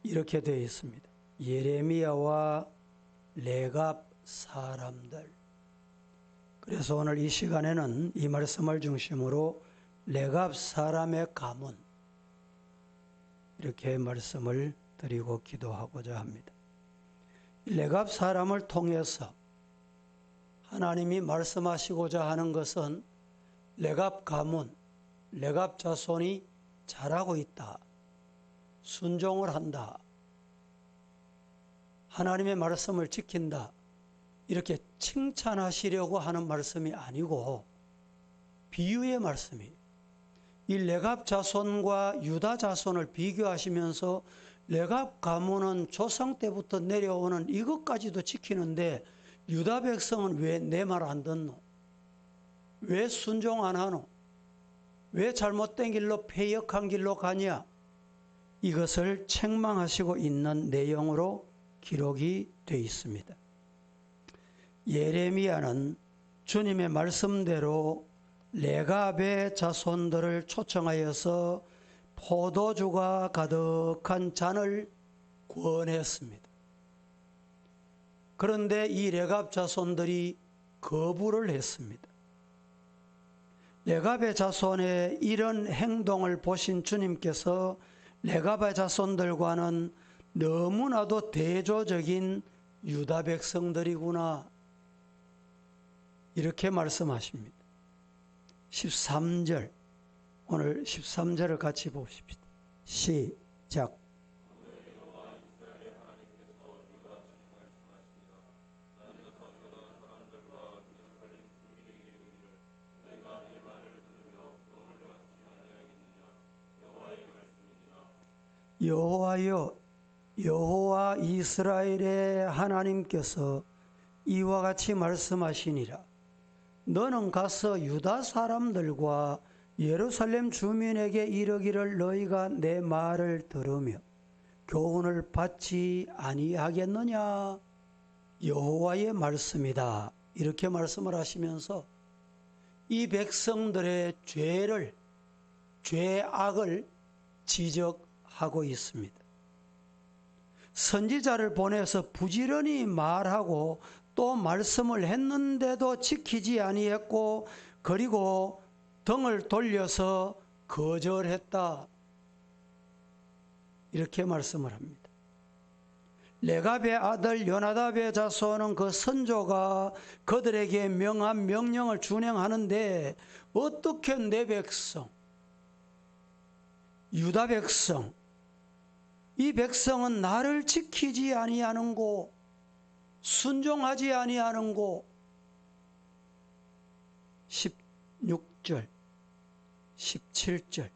이렇게 되어 있습니다. 예레미야와 레갑 사람들. 그래서 오늘 이 시간에는 이 말씀을 중심으로 레갑 사람의 가문, 이렇게 말씀을 드리고 기도하고자 합니다. 레갑 사람을 통해서 하나님이 말씀하시고자 하는 것은 레갑 가문, 레갑 자손이 잘하고 있다, 순종을 한다, 하나님의 말씀을 지킨다, 이렇게 칭찬하시려고 하는 말씀이 아니고 비유의 말씀이에요. 이 레갑 자손과 유다 자손을 비교하시면서 레갑 가문은 조상 때부터 내려오는 이것까지도 지키는데 유다 백성은 왜 내 말 안 듣노? 왜 순종 안 하노? 왜 잘못된 길로 패역한 길로 가냐? 이것을 책망하시고 있는 내용으로 기록이 되어 있습니다. 예레미야는 주님의 말씀대로 레갑의 자손들을 초청하여서 포도주가 가득한 잔을 구원했습니다. 그런데 이 레갑 자손들이 거부를 했습니다. 레갑의 자손의 이런 행동을 보신 주님께서 레갑의 자손들과는 너무나도 대조적인 유다 백성들이구나, 이렇게 말씀하십니다. 13절, 오늘 13절을 같이 보십시다. 시작. 여호와여, 여호와 이스라엘의 하나님께서 이와 같이 말씀하시니라. 너는 가서 유다 사람들과 예루살렘 주민에게 이르기를 너희가 내 말을 들으며 교훈을 받지 아니하겠느냐? 여호와의 말씀이다. 이렇게 말씀을 하시면서 이 백성들의 죄악을 지적하고 있습니다. 선지자를 보내서 부지런히 말하고 또 말씀을 했는데도 지키지 아니했고, 그리고 등을 돌려서 거절했다, 이렇게 말씀을 합니다. 레갑의 아들 요나답의 자손은 그 선조가 그들에게 명한 명령을 준행하는데 어떻게 내 백성, 유다 백성, 이 백성은 나를 지키지 아니하는고, 순종하지 아니하는고. 16절, 17절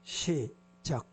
시작.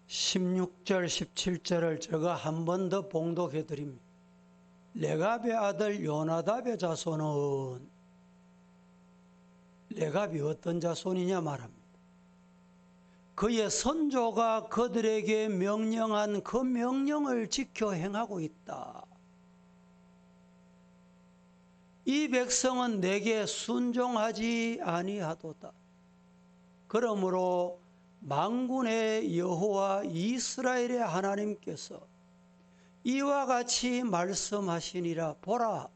(16절) (17절을) 제가 한 번 더 봉독해 드립니다. 레갑의 아들 요나답의 자손은, 레갑이 어떤 자손이냐 말합니다. 그의 선조가 그들에게 명령한 그 명령을 지켜 행하고 있다. 이 백성은 내게 순종하지 아니하도다. 그러므로 만군의 여호와 이스라엘의 하나님께서 이와 같이 말씀하시니라. 보라,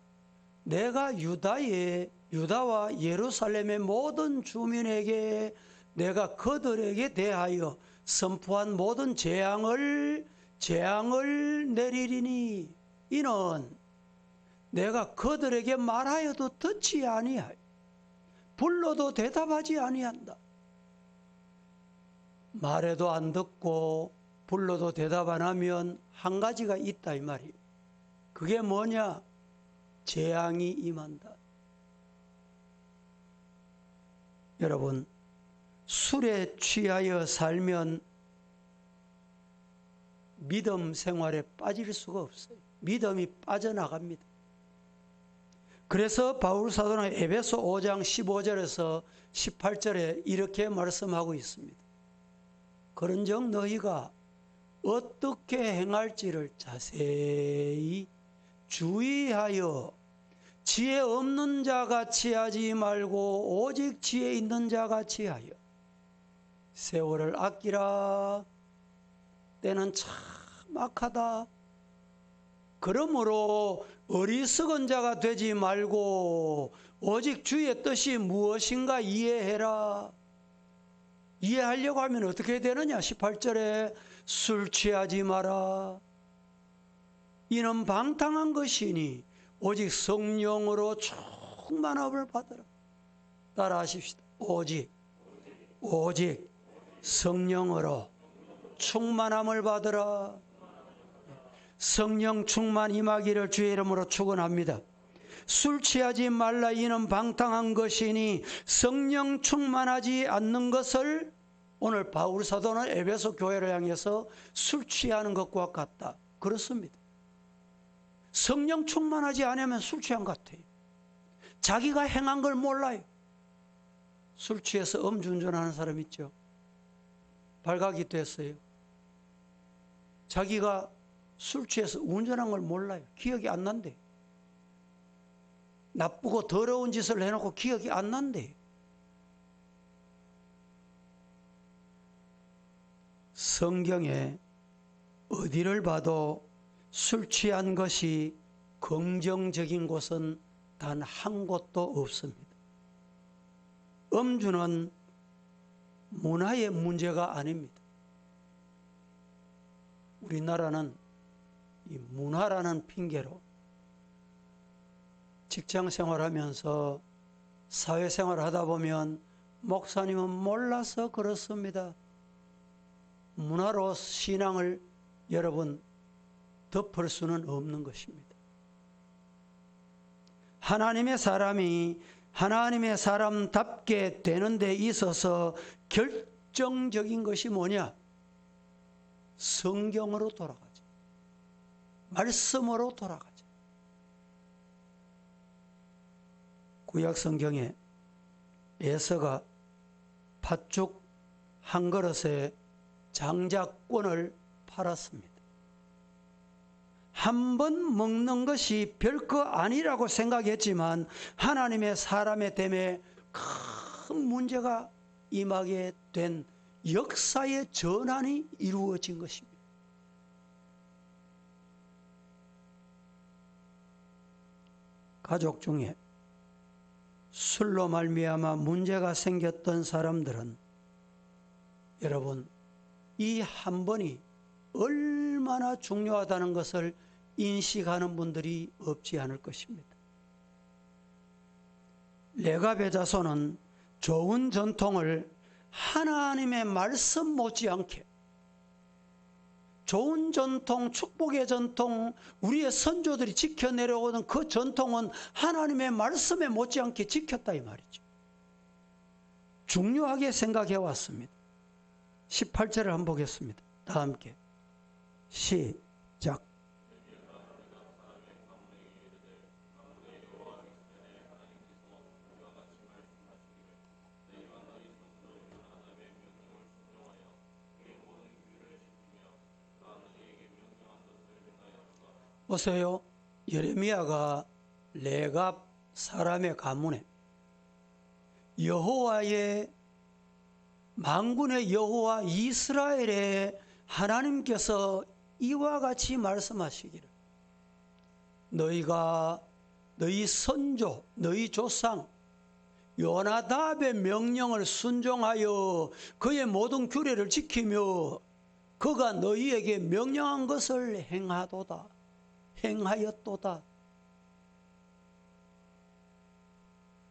내가 유다와 예루살렘의 모든 주민에게 내가 그들에게 대하여 선포한 모든 재앙을 내리리니, 이는 내가 그들에게 말하여도 듣지 아니하여 불러도 대답하지 아니한다. 말해도 안 듣고 불러도 대답 안 하면 한 가지가 있다, 이 말이에요. 그게 뭐냐? 재앙이 임한다. 여러분, 술에 취하여 살면 믿음 생활에 빠질 수가 없어요. 믿음이 빠져나갑니다. 그래서 바울 사도는 에베소 5장 15절에서 18절에 이렇게 말씀하고 있습니다. 그런즉 너희가 어떻게 행할지를 자세히 주의하여 지혜 없는 자 같이 하지 말고 오직 지혜 있는 자 같이 하여 세월을 아끼라. 때는 참 악하다. 그러므로 어리석은 자가 되지 말고 오직 주의 뜻이 무엇인가 이해해라. 이해하려고 하면 어떻게 되느냐? 18절에 술 취하지 마라. 이는 방탕한 것이니 오직 성령으로 충만함을 받으라. 따라하십시다. 오직 성령으로 충만함을 받으라. 성령 충만 임하기를 주의 이름으로 축원합니다. 술 취하지 말라. 이는 방탕한 것이니 성령 충만하지 않는 것을 오늘 바울 사도는 에베소 교회를 향해서 술 취하는 것과 같다. 그렇습니다. 성령 충만하지 않으면 술 취한 것 같아요. 자기가 행한 걸 몰라요. 술 취해서 음주운전하는 사람 있죠. 발각이 됐어요. 자기가 술 취해서 운전한 걸 몰라요. 기억이 안 난대. 나쁘고 더러운 짓을 해놓고 기억이 안 난대. 성경에 어디를 봐도 술 취한 것이 긍정적인 곳은 단 한 곳도 없습니다. 음주는 문화의 문제가 아닙니다. 우리나라는 이 문화라는 핑계로 직장 생활하면서 사회생활 하다 보면 목사님은 몰라서 그렇습니다. 문화로 신앙을 여러분 덮을 수는 없는 것입니다. 하나님의 사람이 하나님의 사람답게 되는 데 있어서 결정적인 것이 뭐냐? 성경으로 돌아가죠. 말씀으로 돌아가죠. 구약 성경에 에서가 팥죽 한 그릇에 장자권을 팔았습니다. 한 번 먹는 것이 별거 아니라고 생각했지만 하나님의 사람의 됨에 큰 문제가 임하게 된 역사의 전환이 이루어진 것입니다. 가족 중에 술로 말미암아 문제가 생겼던 사람들은 여러분 이 한 번이 얼마나 중요하다는 것을 인식하는 분들이 없지 않을 것입니다. 레갑의 자손은 좋은 전통을 하나님의 말씀 못지않게 좋은 전통, 축복의 전통, 우리의 선조들이 지켜내려오는 그 전통은 하나님의 말씀에 못지않게 지켰다 이 말이죠. 중요하게 생각해 왔습니다. 18절을 한번 보겠습니다. 다 함께 시작. 보세요. 예레미야가 레갑 사람의 가문에 여호와의 만군의 여호와 이스라엘의 하나님께서 이와 같이 말씀하시기를 너희가 너희 선조 너희 조상 요나답의 명령을 순종하여 그의 모든 규례를 지키며 그가 너희에게 명령한 것을 행하였도다.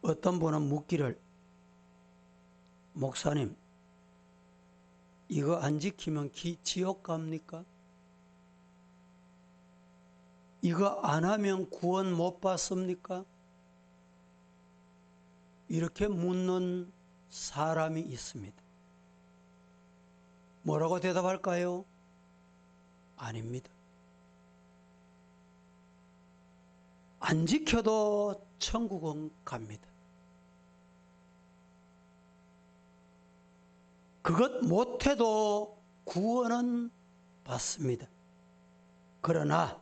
어떤 분은 묻기를 목사님 이거 안 지키면 지옥 갑니까? 이거 안 하면 구원 못 받습니까? 이렇게 묻는 사람이 있습니다. 뭐라고 대답할까요? 아닙니다. 안 지켜도 천국은 갑니다. 그것 못해도 구원은 받습니다. 그러나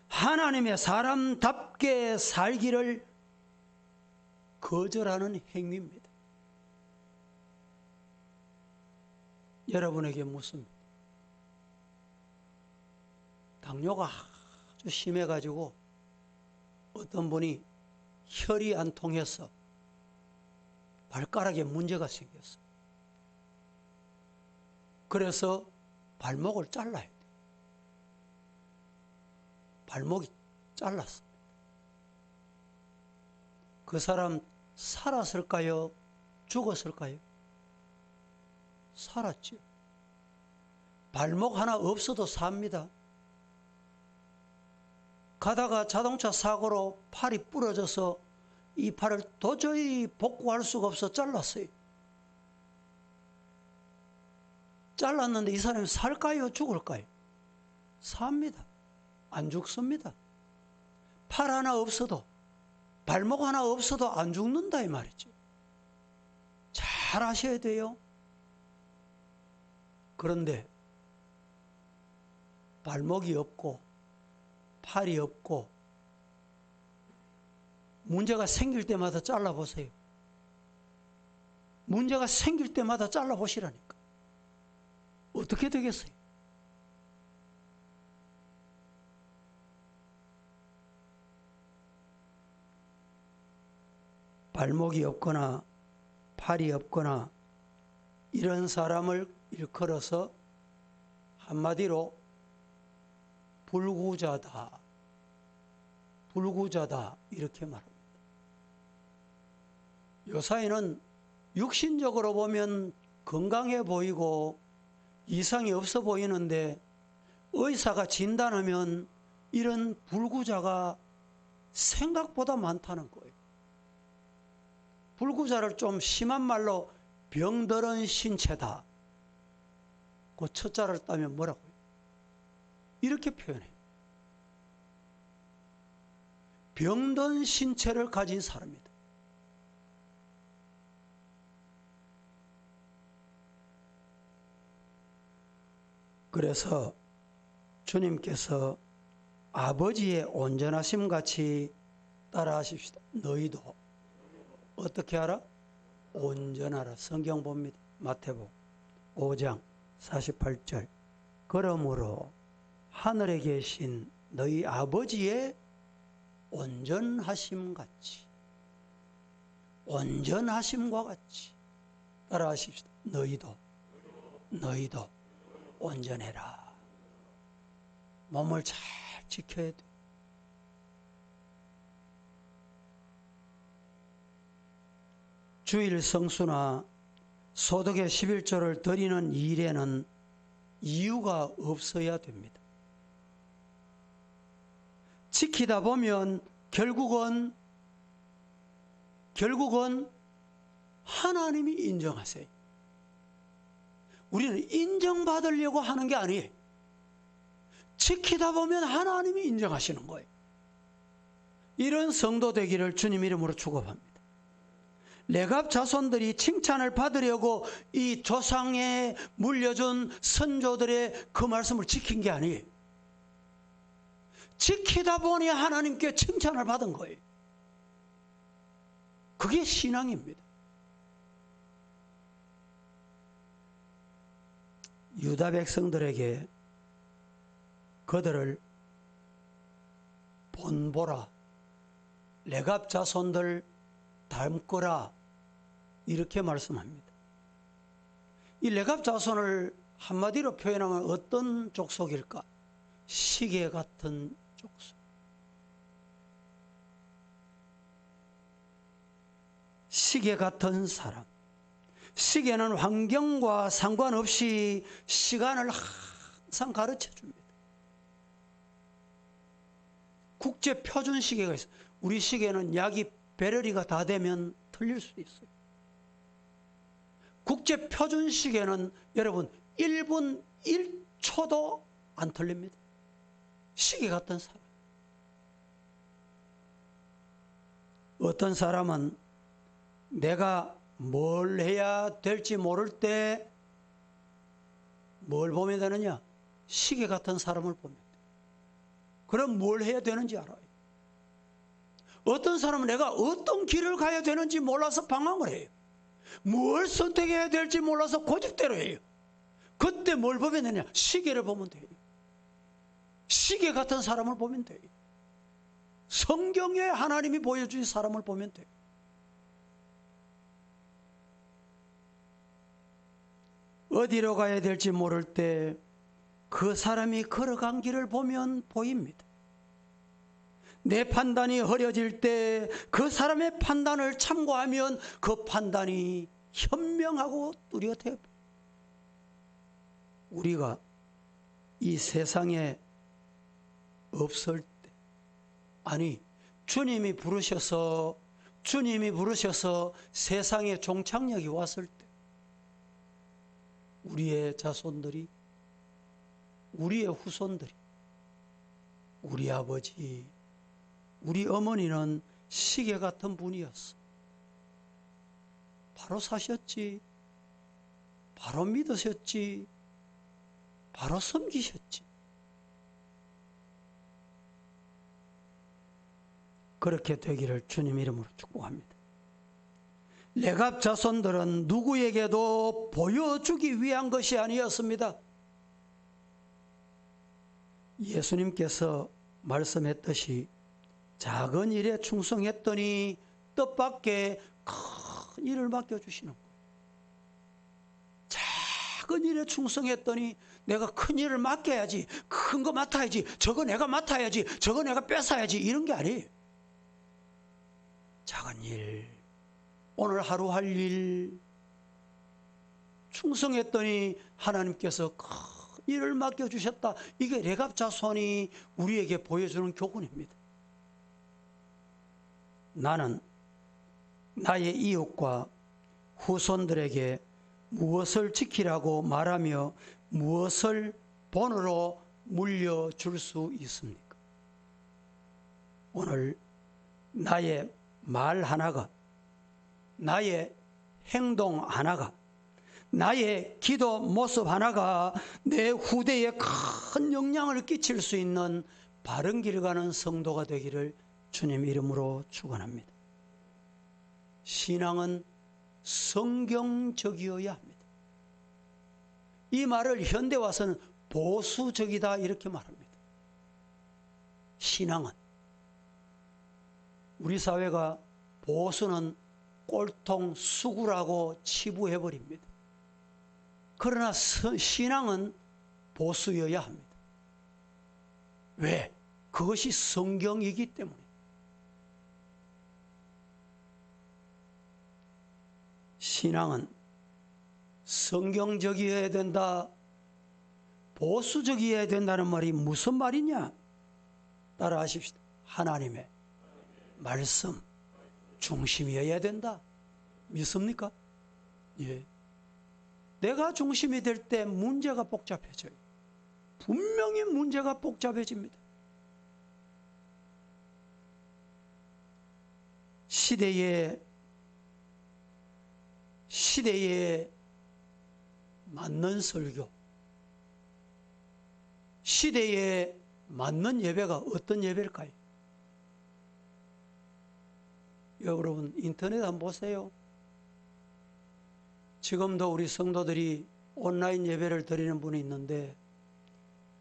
하나님의 사람답게 살기를 거절하는 행위입니다. 여러분에게 묻습니다. 당뇨가 아주 심해가지고 어떤 분이 혈이 안 통해서 발가락에 문제가 생겼어요. 그래서 발목을 잘라야 돼요. 발목이 잘랐습니다. 그 사람 살았을까요? 죽었을까요? 살았죠. 발목 하나 없어도 삽니다. 가다가 자동차 사고로 팔이 부러져서 이 팔을 도저히 복구할 수가 없어 잘랐어요. 잘랐는데 이 사람이 살까요? 죽을까요? 삽니다. 안 죽습니다. 팔 하나 없어도, 발목 하나 없어도 안 죽는다 이 말이죠. 잘 아셔야 돼요. 그런데 발목이 없고 팔이 없고 문제가 생길 때마다 잘라보세요. 문제가 생길 때마다 잘라보시라니까. 어떻게 되겠어요? 발목이 없거나 팔이 없거나 이런 사람을 일컬어서 한마디로 불구자다. 불구자다 이렇게 말합니다. 요사이는 육신적으로 보면 건강해 보이고 이상이 없어 보이는데 의사가 진단하면 이런 불구자가 생각보다 많다는 거예요. 불구자를 좀 심한 말로 병들은 신체다. 그 첫자를 따면 뭐라고요? 이렇게 표현해요. 병든 신체를 가진 사람이다. 그래서 주님께서 아버지의 온전하심 같이 따라하십시다. 너희도 어떻게 하라? 온전하라. 성경 봅니다. 마태복음 5장 48절. 그러므로 하늘에 계신 너희 아버지의 온전하심 같이, 온전하심과 같이 따라하십시다. 너희도 온전해라. 몸을 잘 지켜야 돼. 주일 성수나 소득의 11조를 드리는 일에는 이유가 없어야 됩니다. 지키다 보면 결국은 하나님이 인정하세요. 우리는 인정받으려고 하는 게 아니에요. 지키다 보면 하나님이 인정하시는 거예요. 이런 성도 되기를 주님 이름으로 축원합니다. 레갑 자손들이 칭찬을 받으려고 이 조상에 물려준 선조들의 그 말씀을 지킨 게 아니에요. 지키다 보니 하나님께 칭찬을 받은 거예요. 그게 신앙입니다. 유다 백성들에게 그들을 본보라, 레갑 자손들 닮거라 이렇게 말씀합니다. 이 레갑 자손을 한마디로 표현하면 어떤 족속일까? 시계 같은 족속. 시계 같은 사람. 시계는 환경과 상관없이 시간을 항상 가르쳐 줍니다. 국제 표준 시계가 있어요. 우리 시계는 약이 배럴이가 다 되면 틀릴 수도 있어요. 국제 표준 시계는 여러분 1분 1초도 안 틀립니다. 시계 같은 사람. 어떤 사람은 내가 뭘 해야 될지 모를 때 뭘 보면 되느냐? 시계 같은 사람을 보면 돼. 그럼 뭘 해야 되는지 알아요. 어떤 사람은 내가 어떤 길을 가야 되는지 몰라서 방황을 해요. 뭘 선택해야 될지 몰라서 고집대로 해요. 그때 뭘 보면 되냐? 시계를 보면 돼요. 시계 같은 사람을 보면 돼요. 성경에 하나님이 보여주신 사람을 보면 돼요. 어디로 가야 될지 모를 때 그 사람이 걸어간 길을 보면 보입니다. 내 판단이 흐려질 때 그 사람의 판단을 참고하면 그 판단이 현명하고 뚜렷해. 우리가 이 세상에 없을 때, 아니 주님이 부르셔서 세상에 종착역이 왔을 때 우리의 자손들이, 우리의 후손들이, 우리 아버지, 우리 어머니는 시계 같은 분이었어. 바로 사셨지, 바로 믿으셨지, 바로 섬기셨지. 그렇게 되기를 주님 이름으로 축복합니다. 레갑 자손들은 누구에게도 보여주기 위한 것이 아니었습니다. 예수님께서 말씀했듯이 작은 일에 충성했더니 뜻밖의 큰 일을 맡겨주시는 거예요. 작은 일에 충성했더니 내가 큰 일을 맡겨야지, 큰 거 맡아야지, 저거 내가 맡아야지, 저거 내가 뺏어야지, 이런 게 아니에요. 작은 일, 오늘 하루 할 일, 충성했더니 하나님께서 큰 일을 맡겨주셨다. 이게 레갑 자손이 우리에게 보여주는 교훈입니다. 나는 나의 이웃과 후손들에게 무엇을 지키라고 말하며 무엇을 본으로 물려줄 수 있습니까? 오늘 나의 말 하나가, 나의 행동 하나가, 나의 기도 모습 하나가 내 후대에 큰 영향을 끼칠 수 있는 바른 길 가는 성도가 되기를 주님 이름으로 축원합니다. 신앙은 성경적이어야 합니다. 이 말을 현대 와서는 보수적이다 이렇게 말합니다. 신앙은, 우리 사회가 보수는 꼴통 수구라고 치부해버립니다. 그러나 신앙은 보수여야 합니다. 왜? 그것이 성경이기 때문에. 신앙은 성경적이어야 된다, 보수적이어야 된다는 말이 무슨 말이냐? 따라 하십시다. 하나님의 말씀 중심이어야 된다. 믿습니까? 예. 내가 중심이 될 때 문제가 복잡해져요. 분명히 문제가 복잡해집니다. 시대에 맞는 설교, 시대에 맞는 예배가 어떤 예배일까요? 여러분 인터넷 한번 보세요. 지금도 우리 성도들이 온라인 예배를 드리는 분이 있는데,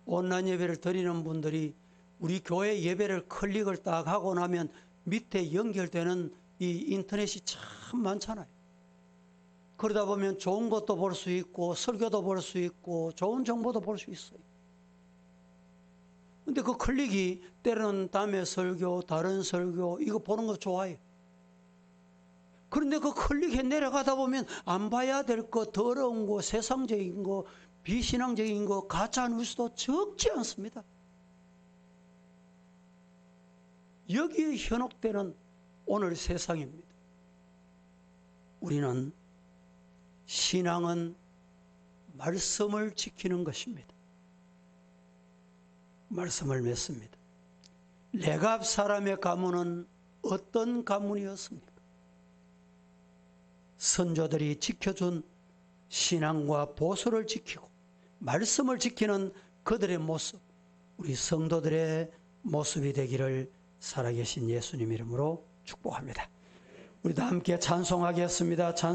온라인 예배를 드리는 분들이 우리 교회 예배를 클릭을 딱 하고 나면 밑에 연결되는 이 인터넷이 참 많잖아요. 그러다 보면 좋은 것도 볼 수 있고 설교도 볼 수 있고 좋은 정보도 볼 수 있어요. 근데 그 클릭이 때로는 남의 설교, 다른 설교 이거 보는 거 좋아요. 그런데 그 클릭해 내려가다 보면 안 봐야 될 거, 더러운 거, 세상적인 거, 비신앙적인 거, 가짜 뉴스도 적지 않습니다. 여기에 현혹되는 오늘 세상입니다. 우리는 신앙은 말씀을 지키는 것입니다. 말씀을 맺습니다. 레갑 사람의 가문은 어떤 가문이었습니까? 선조들이 지켜준 신앙과 보수를 지키고 말씀을 지키는 그들의 모습, 우리 성도들의 모습이 되기를 살아계신 예수님 이름으로 축복합니다. 우리 다 함께 찬송하겠습니다. 찬송